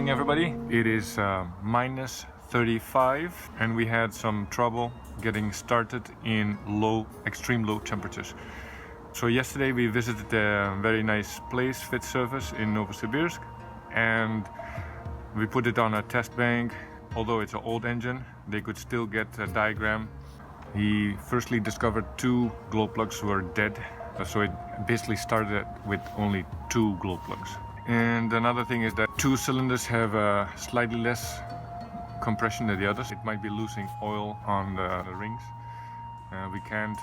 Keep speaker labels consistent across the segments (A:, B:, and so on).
A: morning, everybody. It is minus 35 and we had some trouble getting started in extreme low temperatures. So yesterday we visited a very nice place, Fit Service in Novosibirsk, and we put it on a test bank. Although it's an old engine, they could still get a diagram. He firstly discovered 2 glow plugs were dead, so it basically started with only 2 glow plugs. And another thing is that 2 cylinders have slightly less compression than the others. It might be losing oil on the rings. We can't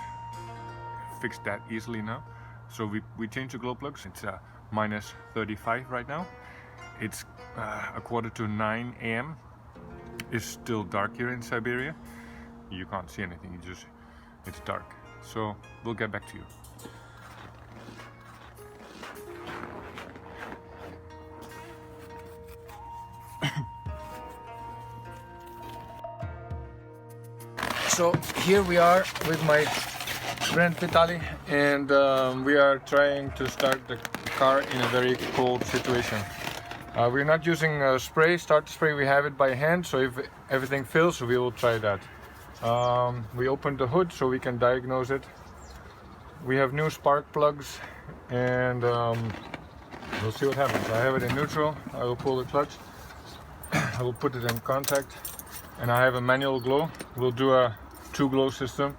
A: fix that easily now, so we changed the glow plugs. It's minus 35 right now. It's a quarter to 9 a.m. It's still dark here in Siberia. You can't see anything, it's dark. So we'll get back to you. So here we are with my friend Vitaly, and we are trying to start the car in a very cold situation. We're not using start spray, we have it by hand, so if everything fails we will try that. We opened the hood so we can diagnose it. We have new spark plugs, and we'll see what happens. I have it in neutral. I will pull the clutch. I will put it in contact, and I have a manual glow. We'll do a 2 glow system.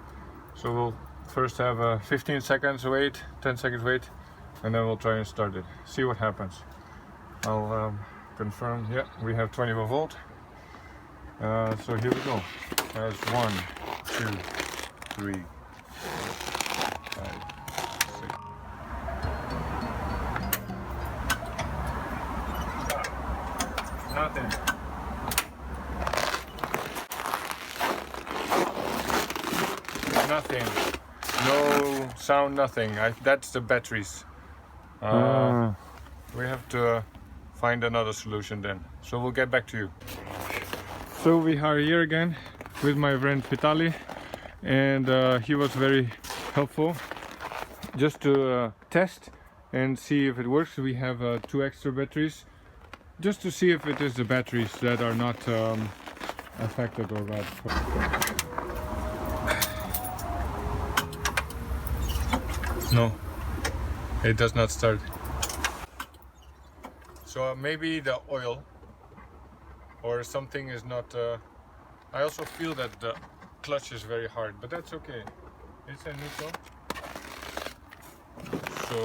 A: So we'll first have a 15 seconds wait, 10 seconds wait, and then we'll try and start it. See what happens. I'll confirm. Yeah, we have 24 volt. So here we go. There's 1, 2, 3, 4, 5, 6. Nothing. Nothing. No sound, nothing. That's the batteries. We have to find another solution then. So we'll get back to you. So we are here again with my friend Vitaly, and he was very helpful just to test and see if it works. We have 2 extra batteries just to see if it is the batteries that are not affected or bad. No, it does not start. So maybe the oil or something is not. I also feel that the clutch is very hard, but that's okay. It's a neutral. So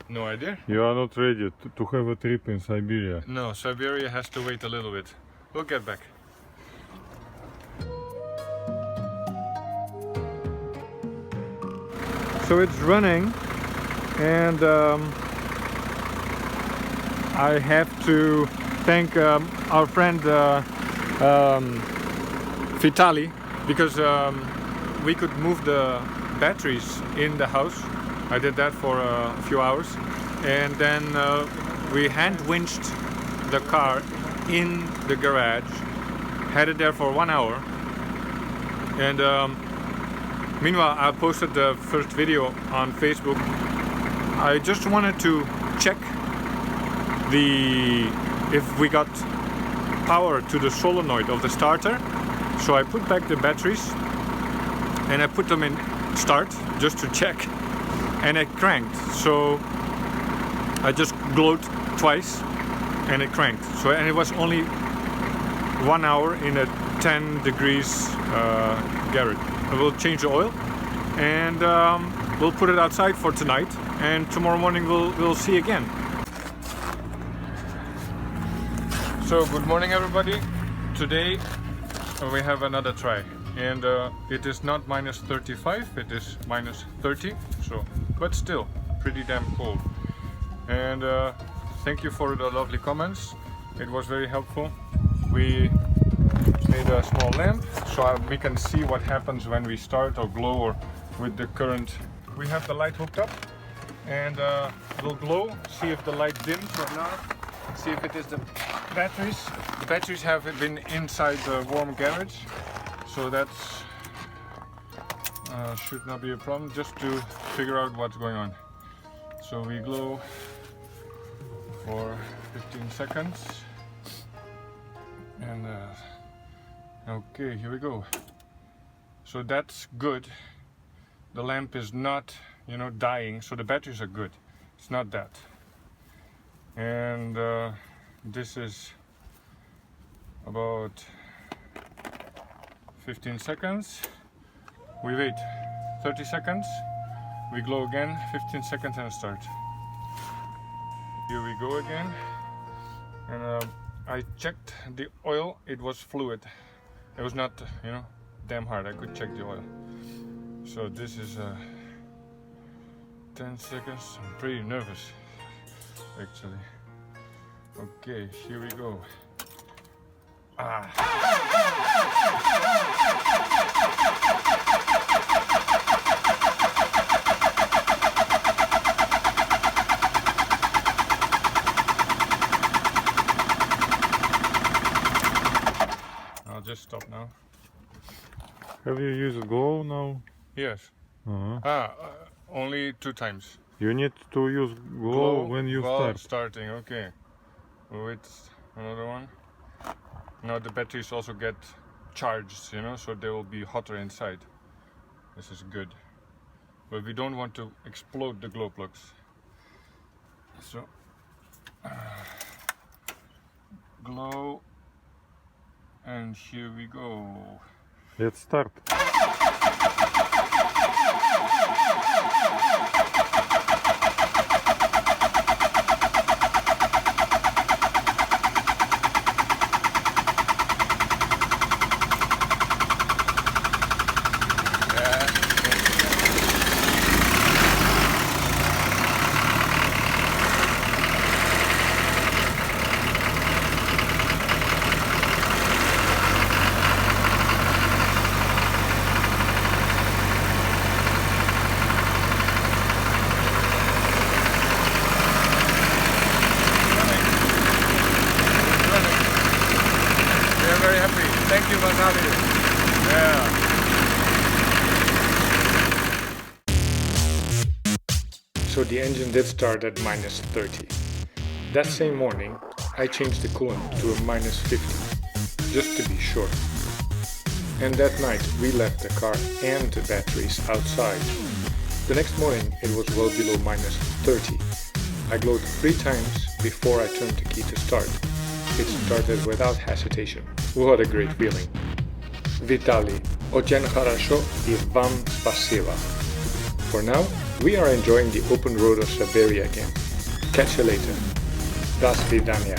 A: no idea.
B: You are not ready to have a trip in Siberia.
A: No, Siberia has to wait a little bit. We'll get back. So it's running, and I have to thank our friend Vitaly, because we could move the batteries in the house. I did that for a few hours, and then we hand winched the car in the garage, had it there for 1 hour, and meanwhile I posted the first video on Facebook. I just wanted to check if we got power to the solenoid of the starter. So I put back the batteries and I put them in start just to check, and it cranked. So I just glowed twice and it cranked. So, and it was only 1 hour in a 10 degrees garage. We'll change the oil, and we'll put it outside for tonight, and tomorrow morning we'll see again. So good morning, everybody. Today we have another try, and it is not minus 35, it is minus 30, so, but still pretty damn cold. And thank you for the lovely comments. It was very helpful. We made a small lamp so we can see what happens when we start or glow or with the current. We have the light hooked up, and we'll glow, see if the light dims or not, see if it is the batteries. The batteries have been inside the warm garage, so that's should not be a problem, just to figure out what's going on. So we glow for 15 seconds. And okay, here we go. So that's good. The lamp is not, dying, so the batteries are good. It's not that. And this is about 15 seconds. We wait 30 seconds. We glow again, 15 seconds and start. Here we go again. And I checked the oil, it was fluid. It was not, damn hard. I could check the oil. So this is 10 seconds. I'm pretty nervous, actually. Okay, here we go. I'll just stop now.
B: Have you used glow now?
A: Yes.
B: Uh-huh.
A: Only 2 times.
B: You need to use glow when you
A: while
B: start.
A: starting, okay. Wait, another one. Now the batteries also get charged, so they will be hotter inside. This is good. But we don't want to explode the glow plugs. So, glow, and here we go.
B: Let's start.
A: Very happy. Thank you, Vasali. Yeah. So the engine did start at minus 30. That same morning, I changed the coolant to a minus 50, just to be sure. And that night, we left the car and the batteries outside. The next morning, it was well below minus 30. I glowed 3 times before I turned the key to start. It started without hesitation. What a great feeling. Vitali, очень хорошо и вам спасибо. For now, we are enjoying the open road of Siberia again. Catch you later. До свидания.